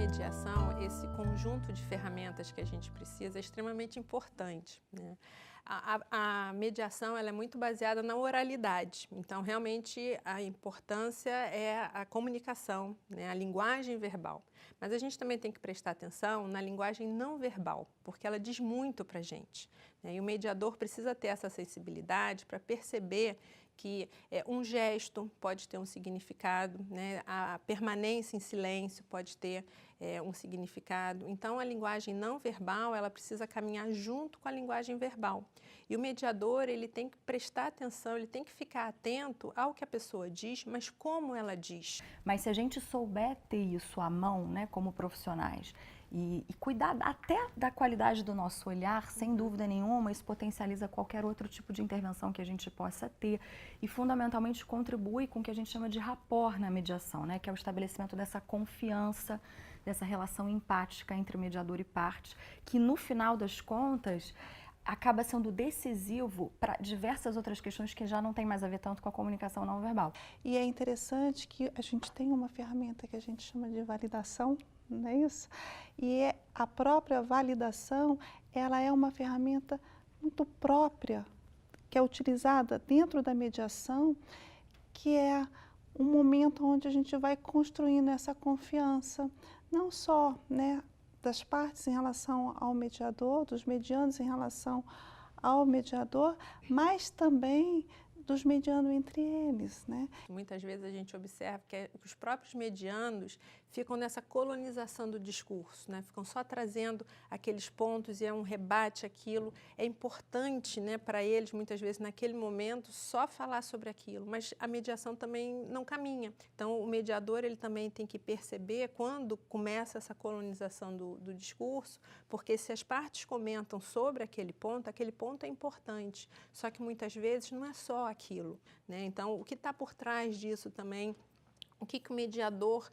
mediação, esse conjunto de ferramentas que a gente precisa é extremamente importante, né? A mediação ela é muito baseada na oralidade, então realmente a importância é a comunicação, né? A linguagem verbal. Mas a gente também tem que prestar atenção na linguagem não verbal, porque ela diz muito para a gente, né? E o mediador precisa ter essa sensibilidade para perceber que um gesto pode ter um significado, né? A permanência em silêncio pode ter um significado. Então, a linguagem não verbal, ela precisa caminhar junto com a linguagem verbal. E o mediador, ele tem que prestar atenção, ele tem que ficar atento ao que a pessoa diz, mas como ela diz. Mas se a gente souber ter isso à mão, né, como profissionais, e cuidar até da qualidade do nosso olhar, sem dúvida nenhuma, isso potencializa qualquer outro tipo de intervenção que a gente possa ter e fundamentalmente contribui com o que a gente chama de rapport na mediação, né, que é o estabelecimento dessa confiança, dessa relação empática entre mediador e parte, que no final das contas acaba sendo decisivo para diversas outras questões que já não tem mais a ver tanto com a comunicação não verbal. E é interessante que a gente tem uma ferramenta que a gente chama de validação, não é isso? E a própria validação, ela é uma ferramenta muito própria, que é utilizada dentro da mediação, que é um momento onde a gente vai construindo essa confiança, não só, né, das partes em relação ao mediador, dos medianos em relação ao mediador, mas também dos medianos entre eles, né? Muitas vezes a gente observa que os próprios medianos ficam nessa colonização do discurso, né? Ficam só trazendo aqueles pontos e é um rebate aquilo. É importante, né, para eles, muitas vezes, naquele momento, só falar sobre aquilo, mas a mediação também não caminha. Então, o mediador ele também tem que perceber quando começa essa colonização do discurso, porque se as partes comentam sobre aquele ponto é importante, só que muitas vezes não é só aquilo, né? Então, o que está por trás disso também, o que o mediador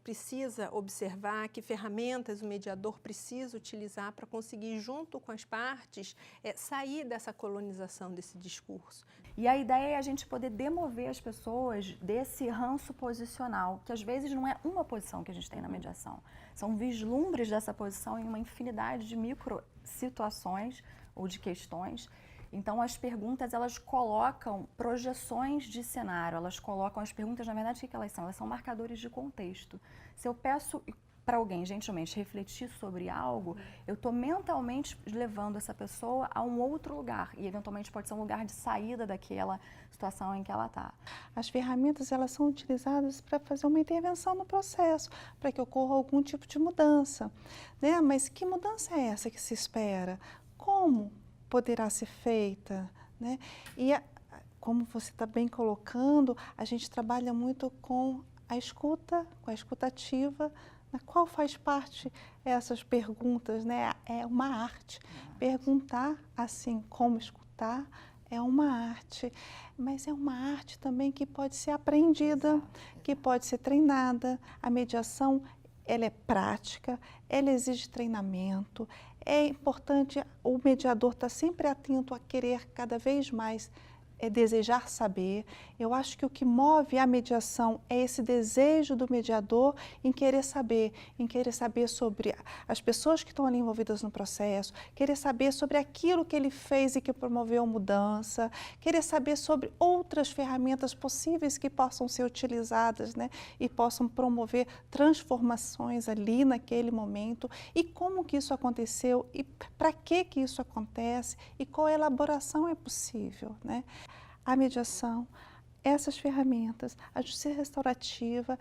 precisa observar, que ferramentas o mediador precisa utilizar para conseguir, junto com as partes, sair dessa colonização desse discurso. E a ideia é a gente poder demover as pessoas desse ranço posicional, que às vezes não é uma posição que a gente tem na mediação, são vislumbres dessa posição em uma infinidade de micro situações ou de questões. Então, as perguntas, elas colocam projeções de cenário, elas colocam as perguntas, na verdade, o que elas são? Elas são marcadores de contexto. Se eu peço para alguém, gentilmente, refletir sobre algo, eu estou mentalmente levando essa pessoa a um outro lugar e, eventualmente, pode ser um lugar de saída daquela situação em que ela está. As ferramentas, elas são utilizadas para fazer uma intervenção no processo, para que ocorra algum tipo de mudança, né? Mas que mudança é essa que se espera? Como poderá ser feita, né? E como você está bem colocando, a gente trabalha muito com a escuta ativa, na qual faz parte essas perguntas, né? É uma arte. Perguntar assim como escutar é uma arte, mas é uma arte também que pode ser aprendida, que pode ser treinada. A mediação, ela é prática, ela exige treinamento. É importante o mediador estar sempre atento a querer cada vez mais desejar saber. Eu acho que o que move a mediação é esse desejo do mediador em querer saber sobre as pessoas que estão ali envolvidas no processo, querer saber sobre aquilo que ele fez e que promoveu mudança, querer saber sobre outras ferramentas possíveis que possam ser utilizadas, né, e possam promover transformações ali naquele momento, e como que isso aconteceu e para que isso acontece e qual elaboração é possível, né? A mediação, essas ferramentas, a justiça restaurativa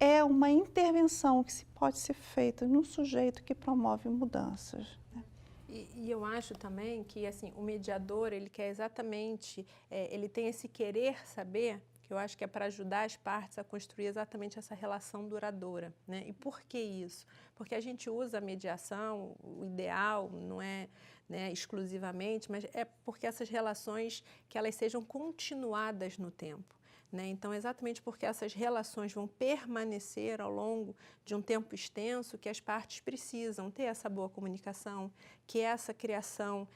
é uma intervenção que pode ser feita num sujeito que promove mudanças, né? E eu acho também que assim, o mediador, ele quer exatamente, ele tem esse querer saber, que eu acho que é para ajudar as partes a construir exatamente essa relação duradoura, né? E por que isso? Porque a gente usa a mediação, o ideal não é, né, exclusivamente, mas é porque essas relações, que elas sejam continuadas no tempo, né? Então, exatamente porque essas relações vão permanecer ao longo de um tempo extenso, que as partes precisam ter essa boa comunicação, que essa criação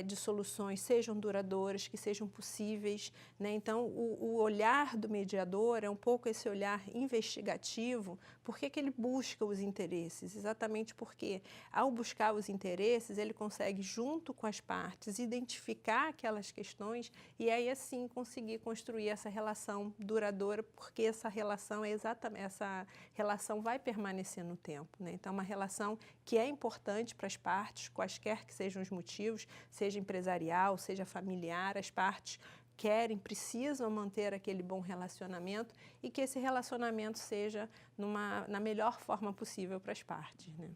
de soluções sejam duradouras, que sejam possíveis, né? Então, o olhar do mediador é um pouco esse olhar investigativo. Por que que ele busca os interesses? Exatamente porque, ao buscar os interesses, ele consegue, junto com as partes, identificar aquelas questões e aí, assim, conseguir construir essa relação duradoura, porque essa relação vai permanecer no tempo, né? Então, uma relação que é importante para as partes, quaisquer que sejam os motivos, seja empresarial, seja familiar, as partes precisam manter aquele bom relacionamento e que esse relacionamento seja na melhor forma possível para as partes, né?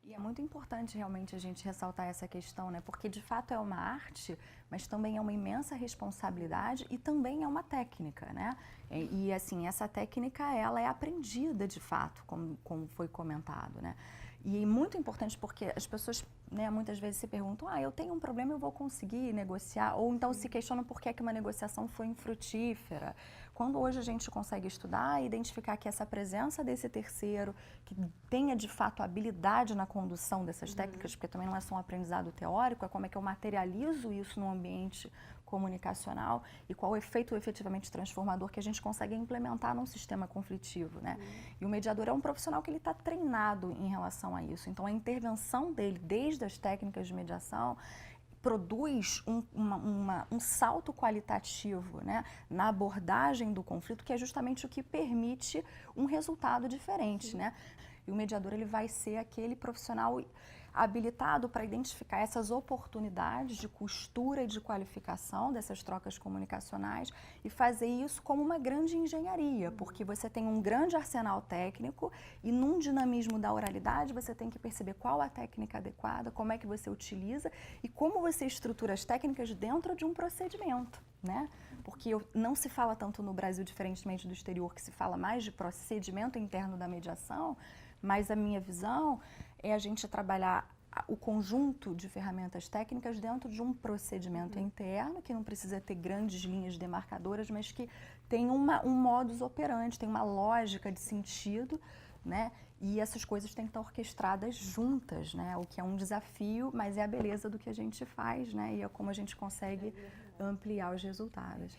E é muito importante realmente a gente ressaltar essa questão, né? Porque de fato é uma arte, mas também é uma imensa responsabilidade e também é uma técnica, né? E assim, essa técnica, ela é aprendida de fato, como foi comentado, né? E é muito importante porque as pessoas, né, muitas vezes se perguntam, eu tenho um problema, eu vou conseguir negociar, ou então se questionam por que uma negociação foi infrutífera. Quando hoje a gente consegue estudar e identificar que essa presença desse terceiro, que tenha de fato habilidade na condução dessas técnicas, porque também não é só um aprendizado teórico, é como é que eu materializo isso no ambiente comunicacional e qual o efeito efetivamente transformador que a gente consegue implementar num sistema conflitivo, né? E o mediador é um profissional que ele está treinado em relação a isso. Então, a intervenção dele, desde as técnicas de mediação, produz um salto qualitativo, né, na abordagem do conflito, que é justamente o que permite um resultado diferente, né? E o mediador, ele vai ser aquele profissional habilitado para identificar essas oportunidades de costura e de qualificação dessas trocas comunicacionais e fazer isso como uma grande engenharia, porque você tem um grande arsenal técnico e num dinamismo da oralidade você tem que perceber qual a técnica adequada, como é que você utiliza e como você estrutura as técnicas dentro de um procedimento, né? Porque não se fala tanto no Brasil, diferentemente do exterior, que se fala mais de procedimento interno da mediação, mas a minha visão é a gente trabalhar o conjunto de ferramentas técnicas dentro de um procedimento interno, que não precisa ter grandes linhas demarcadoras, mas que tem um modus operandi, tem uma lógica de sentido, né? E essas coisas têm que estar orquestradas juntas, né? O que é um desafio, mas é a beleza do que a gente faz, né? E é como a gente consegue ampliar os resultados.